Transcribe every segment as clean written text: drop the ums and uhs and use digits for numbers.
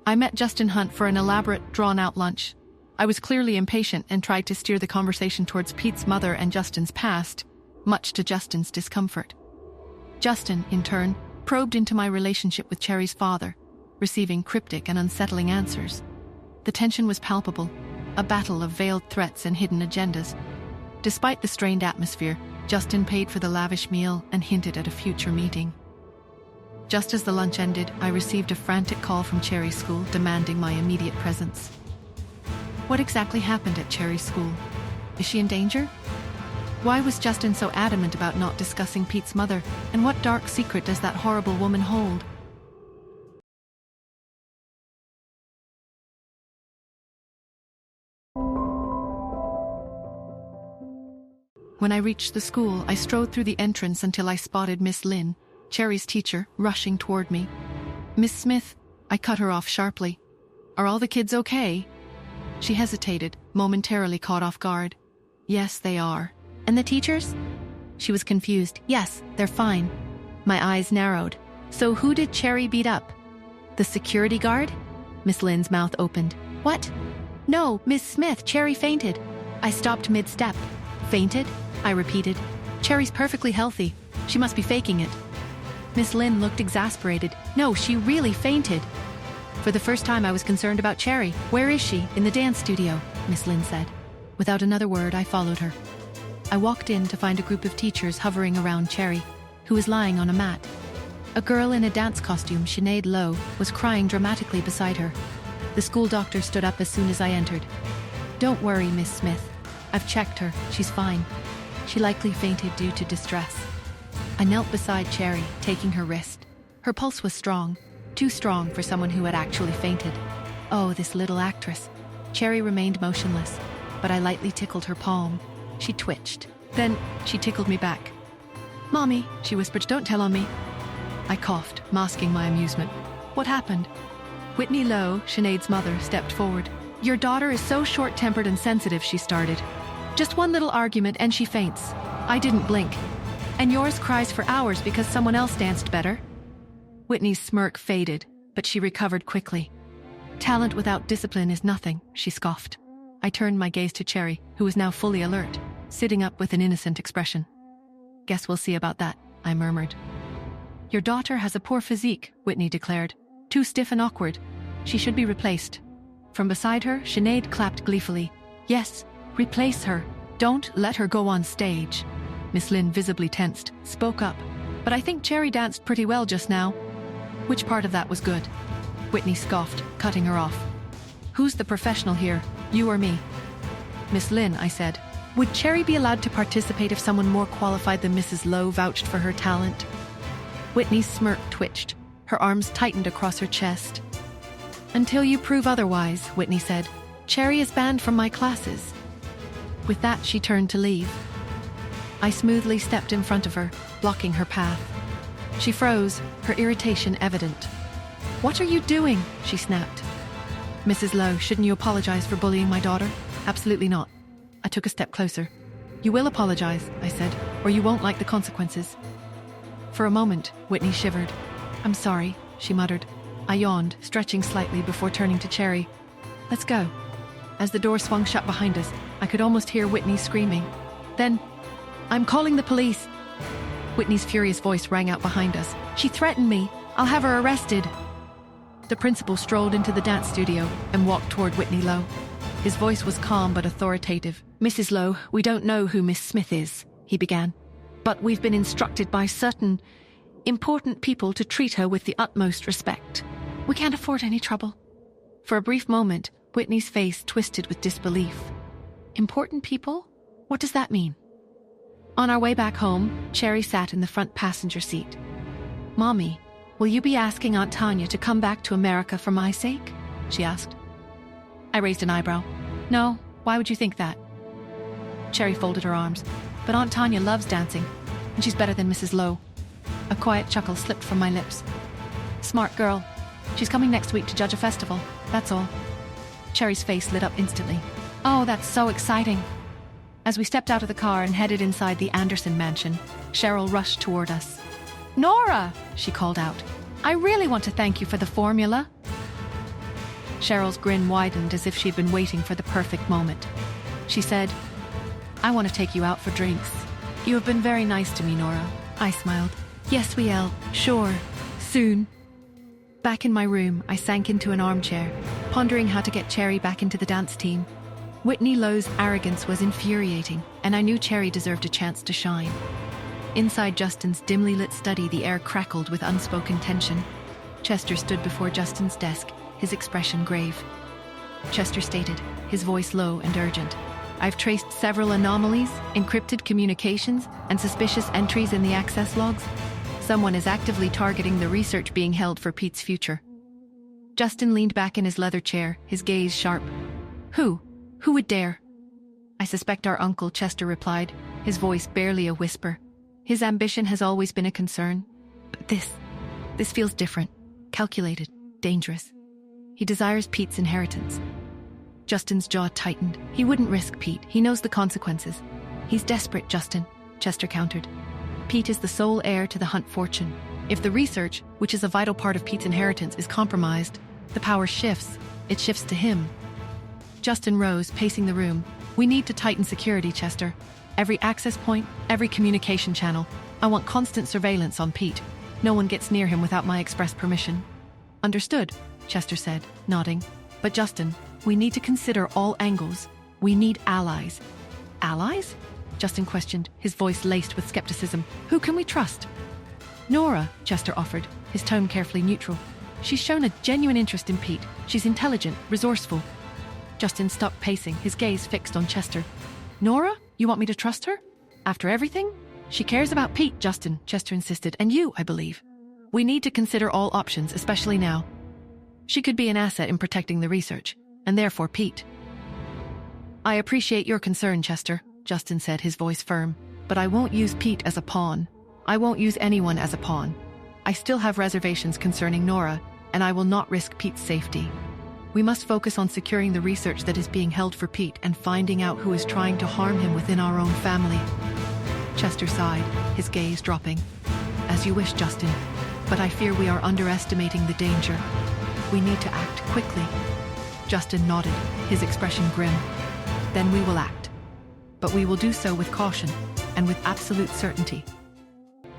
I met Justin Hunt for an elaborate, drawn-out lunch. I was clearly impatient and tried to steer the conversation towards Pete's mother and Justin's past, much to Justin's discomfort. Justin, in turn, probed into my relationship with Cherry's father, receiving cryptic and unsettling answers. The tension was palpable, a battle of veiled threats and hidden agendas. Despite the strained atmosphere, Justin paid for the lavish meal and hinted at a future meeting. Just as the lunch ended, I received a frantic call from Cherry's school demanding my immediate presence. What exactly happened at Cherry's school? Is she in danger? Why was Justin so adamant about not discussing Pete's mother, and what dark secret does that horrible woman hold? When I reached the school, I strode through the entrance until I spotted Miss Lynn, Cherry's teacher, rushing toward me. "Miss Smith," I cut her off sharply. "Are all the kids okay?" She hesitated, momentarily caught off guard. "Yes, they are." "And the teachers?" She was confused. "Yes, they're fine." My eyes narrowed. "So who did Cherry beat up?" "The security guard?" Miss Lynn's mouth opened. "What?" "No, Miss Smith, Cherry fainted." I stopped mid-step. "Fainted?" I repeated. "Cherry's perfectly healthy. She must be faking it." Miss Lynn looked exasperated. "No, she really fainted." For the first time I was concerned about Cherry. "Where is she?" "In the dance studio," Miss Lynn said. Without another word, I followed her. I walked in to find a group of teachers hovering around Cherry, who was lying on a mat. A girl in a dance costume, Sinead Lowe, was crying dramatically beside her. The school doctor stood up as soon as I entered. "Don't worry, Miss Smith. I've checked her. She's fine. She likely fainted due to distress." I knelt beside Cherry, taking her wrist. Her pulse was strong, too strong for someone who had actually fainted. Oh, this little actress. Cherry remained motionless, but I lightly tickled her palm. She twitched. Then she tickled me back. "Mommy," she whispered, "don't tell on me." I coughed, masking my amusement. "What happened?" Whitney Lowe, Sinead's mother, stepped forward. "Your daughter is so short-tempered and sensitive," she started. "Just one little argument and she faints." I didn't blink. "And yours cries for hours because someone else danced better?" Whitney's smirk faded, but she recovered quickly. "Talent without discipline is nothing," she scoffed. I turned my gaze to Cherry, who was now fully alert, sitting up with an innocent expression. "Guess we'll see about that," I murmured. "Your daughter has a poor physique," Whitney declared. "Too stiff and awkward. She should be replaced." From beside her, Sinead clapped gleefully. "Yes, replace her. Don't let her go on stage." Miss Lynn, visibly tensed, spoke up. "But I think Cherry danced pretty well just now." "Which part of that was good?" Whitney scoffed, cutting her off. "Who's the professional here, you or me?" "Miss Lynn," I said. "Would Cherry be allowed to participate if someone more qualified than Mrs. Lowe vouched for her talent?" Whitney's smirk twitched. Her arms tightened across her chest. "Until you prove otherwise," Whitney said. "Cherry is banned from my classes." With that, she turned to leave. I smoothly stepped in front of her, blocking her path. She froze, her irritation evident. "What are you doing?" she snapped. "Mrs. Lowe, shouldn't you apologize for bullying my daughter?" "Absolutely not." I took a step closer. "You will apologize," I said, "or you won't like the consequences." For a moment, Whitney shivered. "I'm sorry," she muttered. I yawned, stretching slightly before turning to Cherry. "Let's go." As the door swung shut behind us, I could almost hear Whitney screaming. Then, "I'm calling the police." Whitney's furious voice rang out behind us. "She threatened me. I'll have her arrested." The principal strolled into the dance studio and walked toward Whitney Lowe. His voice was calm but authoritative. "Mrs. Lowe, we don't know who Miss Smith is," he began. "But we've been instructed by certain important people to treat her with the utmost respect. We can't afford any trouble." For a brief moment, Whitney's face twisted with disbelief. "Important people? What does that mean?" On our way back home, Cherry sat in the front passenger seat. "Mommy, will you be asking Aunt Tanya to come back to America for my sake?" she asked. I raised an eyebrow. "No, why would you think that?" Cherry folded her arms. "But Aunt Tanya loves dancing, and she's better than Mrs. Lowe." A quiet chuckle slipped from my lips. "Smart girl. She's coming next week to judge a festival, that's all." Cherry's face lit up instantly. "Oh, that's so exciting." As we stepped out of the car and headed inside the Anderson mansion, Sheril rushed toward us. "Nora," she called out, "I really want to thank you for the formula." Sheril's grin widened as if she'd been waiting for the perfect moment. She said, "I want to take you out for drinks. You have been very nice to me, Nora." I smiled. "Yes, we'll. Sure. Soon." Back in my room, I sank into an armchair, pondering how to get Cherry back into the dance team. Whitney Lowe's arrogance was infuriating, and I knew Cherry deserved a chance to shine. Inside Justin's dimly lit study, the air crackled with unspoken tension. Chester stood before Justin's desk, his expression grave. Chester stated, his voice low and urgent, "I've traced several anomalies, encrypted communications, and suspicious entries in the access logs. Someone is actively targeting the research being held for Pete's future." Justin leaned back in his leather chair, his gaze sharp. Who? Who would dare?" "I suspect our uncle," Chester replied, his voice barely a whisper. "His ambition has always been a concern. But this feels different, calculated, dangerous. He desires Pete's inheritance." Justin's jaw tightened. "He wouldn't risk Pete. He knows the consequences." "He's desperate, Justin," Chester countered. "Pete is the sole heir to the Hunt fortune. If the research, which is a vital part of Pete's inheritance, is compromised, the power shifts. It shifts to him." Justin rose, pacing the room. "We need to tighten security, Chester. Every access point, every communication channel. I want constant surveillance on Pete. No one gets near him without my express permission." "Understood," Chester said, nodding. "But Justin, we need to consider all angles. We need allies." "Allies?" Justin questioned, his voice laced with skepticism. "Who can we trust?" "Nora," Chester offered, his tone carefully neutral. "She's shown a genuine interest in Pete. She's intelligent, resourceful." Justin stopped pacing, his gaze fixed on Chester. "Nora? You want me to trust her? After everything?" "She cares about Pete, Justin," Chester insisted, "and you, I believe. We need to consider all options, especially now. She could be an asset in protecting the research, and therefore Pete." "I appreciate your concern, Chester," Justin said, his voice firm, "but I won't use Pete as a pawn. I won't use anyone as a pawn. I still have reservations concerning Nora, and I will not risk Pete's safety. We must focus on securing the research that is being held for Pete and finding out who is trying to harm him within our own family." Chester sighed, his gaze dropping. "As you wish, Justin, but I fear we are underestimating the danger. We need to act quickly." Justin nodded, his expression grim. "Then we will act. But we will do so with caution and with absolute certainty."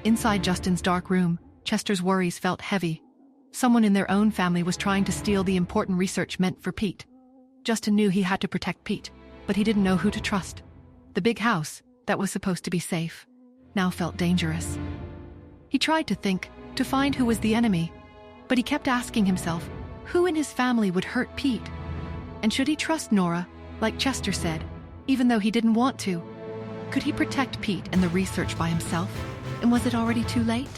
Inside Justin's dark room, Chester's worries felt heavy. Someone in their own family was trying to steal the important research meant for Pete. Justin knew he had to protect Pete, but he didn't know who to trust. The big house, that was supposed to be safe, now felt dangerous. He tried to think, to find who was the enemy, but he kept asking himself, who in his family would hurt Pete? And should he trust Nora, like Chester said, even though he didn't want to? Could he protect Pete and the research by himself? And was it already too late?